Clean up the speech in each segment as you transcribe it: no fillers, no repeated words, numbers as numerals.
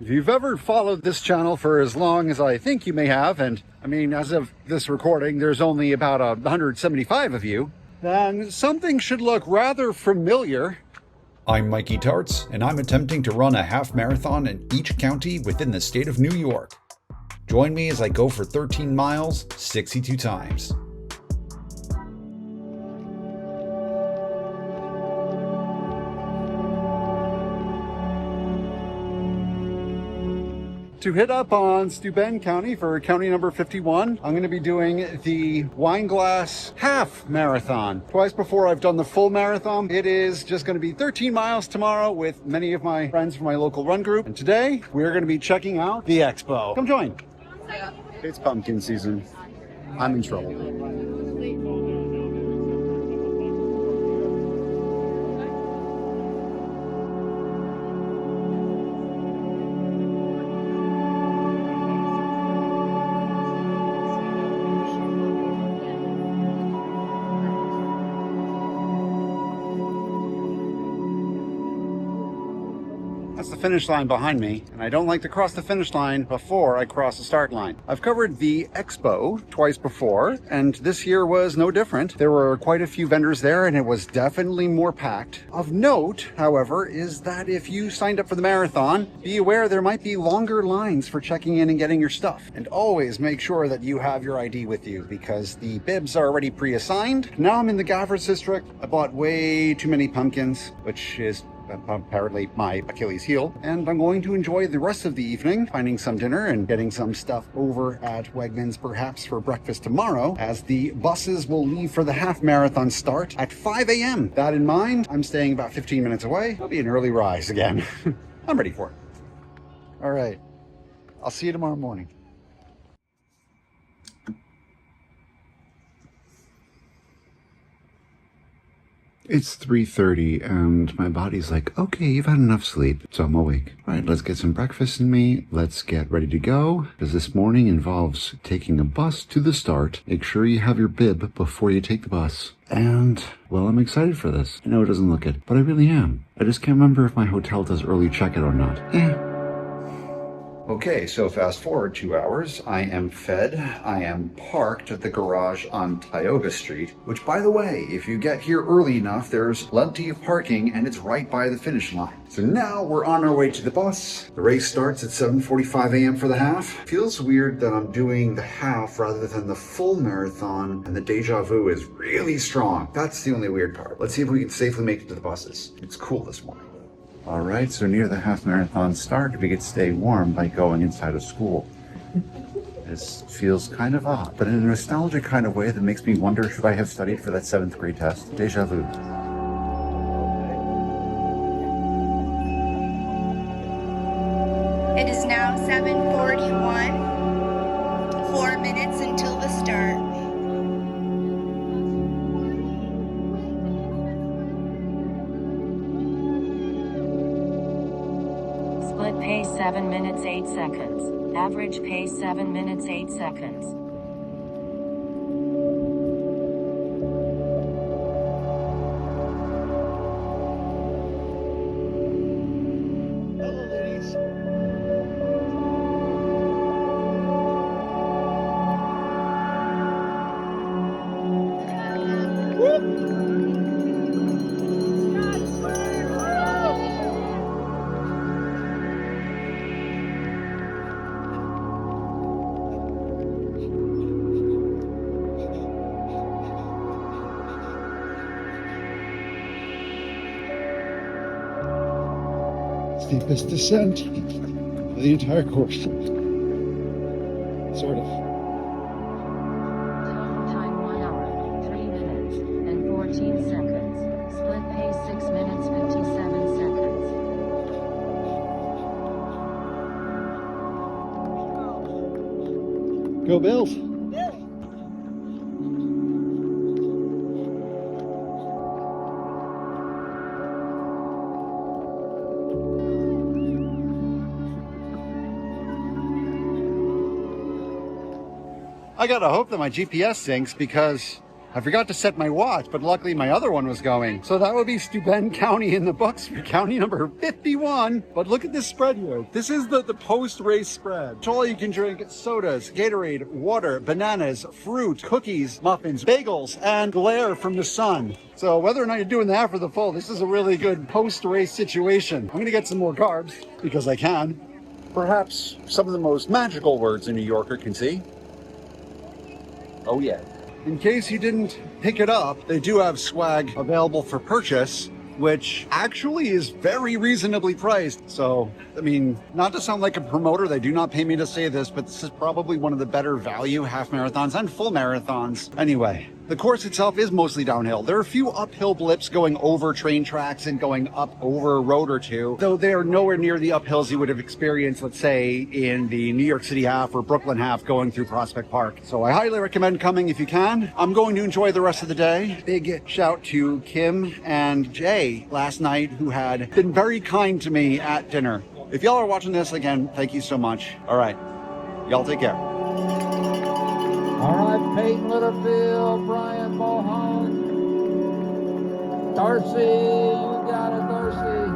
If you've ever followed this channel for as long as I think you may have, and I mean, as of this recording, there's only about 175 of you, then something should look rather familiar. I'm Mikey Tarts, and I'm attempting to run a half marathon in each county within the state of New York. Join me as I go for 13 miles, 62 times. To hit up on Steuben County for county number 51, I'm going to be doing the Wineglass Half Marathon. Twice before I've done the full marathon. It is just going to be 13 miles tomorrow with many of my friends from my local run group. And today we're going to be checking out the expo. Come join. It's pumpkin season. I'm in trouble. That's the finish line behind me, and I don't like to cross the finish line before I cross the start line. I've covered the expo twice before, and this year was no different. There were quite a few vendors there, and it was definitely more packed. Of note, however, is that if you signed up for the marathon, be aware there might be longer lines for checking in and getting your stuff. And always make sure that you have your ID with you, because the bibs are already pre-assigned. Now I'm in the Gaffers district. I bought way too many pumpkins, which is apparently my Achilles heel, and I'm going to enjoy the rest of the evening finding some dinner and getting some stuff over at Wegmans perhaps for breakfast tomorrow, as the buses will leave for the half marathon start at 5 a.m. That in mind, I'm staying about 15 minutes away. It'll be an early rise again. I'm ready for it. All right, I'll see you tomorrow morning. It's 3:30 and my body's like, okay, you've had enough sleep, so I'm awake. All right, let's get some breakfast in me. Let's get ready to go, because this morning involves taking a bus to the start. Make sure you have your bib before you take the bus. And, well, I'm excited for this. I know it doesn't look it, but I really am. I just can't remember if my hotel does early check-in or not. Okay, so fast forward 2 hours, I am fed, I am parked at the garage on Tioga Street, which, by the way, if you get here early enough, there's plenty of parking and it's right by the finish line. So now we're on our way to the bus. The race starts at 7:45 a.m. for the half. Feels weird that I'm doing the half rather than the full marathon, and the deja vu is really strong. That's the only weird part. Let's see if we can safely make it to the buses. It's cool this morning. All right, so near the half marathon start, we get to stay warm by going inside of school. This feels kind of odd, but in a nostalgic kind of way that makes me wonder, should I have studied for that 7th grade test? Deja vu. It is now 7:41, 4 minutes until the start. Split pace 7 minutes 8 seconds. Average pace 7 minutes 8 seconds. Hello, ladies. Steepest descent of the entire course. Sort of. Time 1 hour, 3 minutes, and 14 seconds. Split pace 6 minutes 57 seconds. Go Bills. I gotta hope that my GPS syncs, because I forgot to set my watch, but luckily my other one was going. So that would be Steuben County in the books for county number 51. But look at this spread here. This is the post-race spread. It's all you can drink: sodas, Gatorade, water, bananas, fruit, cookies, muffins, bagels, and glare from the sun. So whether or not you're doing the half or the full, this is a really good post-race situation. I'm gonna get some more carbs because I can. Perhaps some of the most magical words a New Yorker can see. Oh yeah. In case you didn't pick it up, they do have swag available for purchase, which actually is very reasonably priced. So, I mean, not to sound like a promoter, they do not pay me to say this, but this is probably one of the better value half marathons and full marathons. Anyway, the course itself is mostly downhill. There are a few uphill blips going over train tracks and going up over a road or two, though they are nowhere near the uphills you would have experienced, let's say, in the New York City half or Brooklyn half going through Prospect Park. So I highly recommend coming if you can. I'm going to enjoy the rest of the day. Big shout to Kim and Jay last night, who had been very kind to me at dinner. If y'all are watching this, again, thank you so much. All right, y'all take care. All right, Peyton Littlefield, Brian Mulholland, Darcy, you got it, Darcy.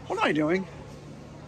What am I doing?